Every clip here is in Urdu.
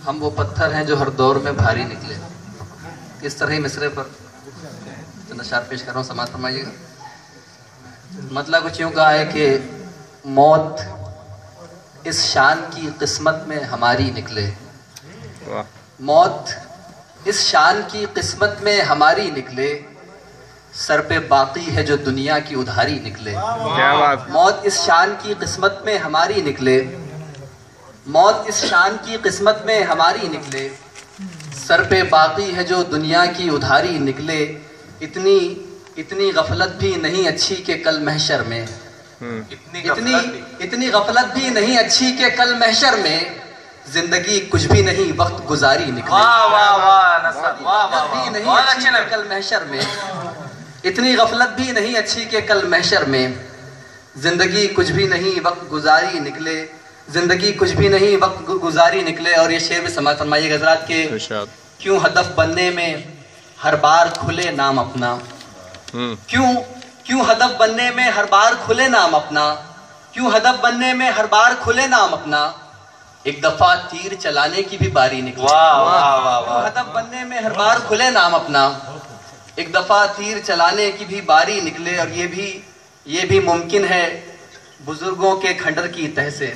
ہم وہ پتھر ہیں جو ہر دور میں بھاری نکلے. اس طرح ہی مصرے پر چند اشعار پیش کر رہا ہوں، سماعت فرمائیے گا. مطلب کچھ یوں کہا ہے کہ موت اس شان کی قسمت میں ہماری نکلے. موت اس شان کی قسمت میں ہماری نکلے، سر پہ باقی ہے جو دنیا کی ادھاری نکلے. موت اس شان کی قسمت میں ہماری نکلے، موت اس شان کی قسمت میں ہماری نکلے، سر پہ باقی ہے جو دنیا کی ادھاری نکلے. اتنی غفلت بھی نہیں اچھی کہ کل محشر میں، اتنی غفلت بھی نہیں اچھی کہ کل محشر میں زندگی کچھ بھی نہیں وقت گزاری نکلے. کل محشر میں اتنی غفلت بھی نہیں اچھی کہ کل محشر میں زندگی کچھ بھی نہیں وقت گزاری نکلے، زندگی کچھ بھی نہیں وقت گزاری نکلے. اور یہ شعر بھی سماعت فرمائیے گا حضرات کہ کیوں ہدف بننے میں ہر بار کھلے نام اپنا، کیوں ہدف بننے میں ہر بار کھلے نام اپنا، کیوں ہدف بننے میں ہر بار کھلے نام اپنا، ایک دفعہ تیر چلانے کی بھی باری نکلے. کیوں ہدف بننے میں ہر بار کھلے نام اپنا، ایک دفعہ تیر چلانے کی بھی باری نکلے. اور یہ بھی ممکن ہے بزرگوں کے کھنڈر کی تہ سے،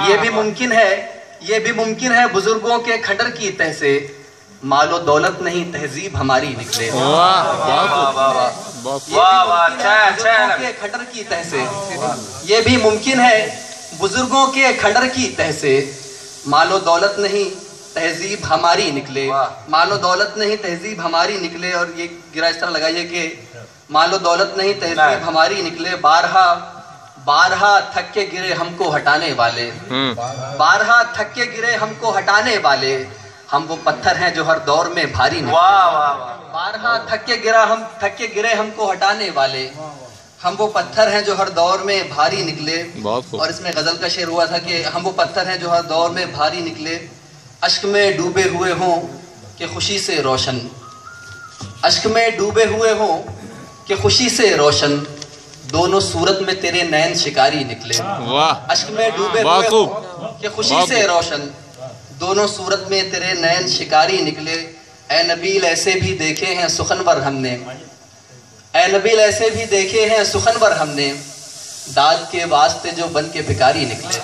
یہ بھی ممکن ہے بزرگوں کے کھنڈر کی تہ سے، مال و دولت نہیں تہذیب ہماری نکلے. کھنڈر کی تہ سے، یہ بھی ممکن ہے بزرگوں کے کھنڈر کی تہ سے، مال و دولت نہیں تہذیب ہماری نکلے، مال و دولت نہیں تہذیب ہماری نکلے. اور یہ گرا اس طرح لگائیے کہ مال و دولت نہیں تہذیب ہماری نکلے، بارہا تھک کے گرے ہم کو ہٹانے والے، بارہا تھک کے گرے ہم کو ہٹانے والے، ہم وہ پتھر ہیں جو ہر دور میں بھاری نکلے. بارہا تھک کے گرے ہم کو ہٹانے والے، ہم وہ پتھر ہیں جو ہر دور میں بھاری نکلے. اور اس میں غزل کا شعر ہوا تھا کہ ہم وہ پتھر ہیں جو ہر دور میں بھاری نکلے، اشک میں ڈوبے ہوئے ہوں کہ خوشی سے روشن، اشک میں ڈوبے ہوئے ہوں کہ خوشی سے روشن، دونوں صورت میں تیرے نین شکاری نکلے. اشک میں ڈوبے ہوئے ہوں کہ خوشی سے روشن، دونوں صورت میں تیرے نین شکاری نکلے. اے نبیل ایسے بھی دیکھے ہیں سخنور ہم نے، اے نبیل ایسے بھی دیکھے ہیں سخنور ہم نے، داد کے واسطے جو بن کے بھکاری نکلے.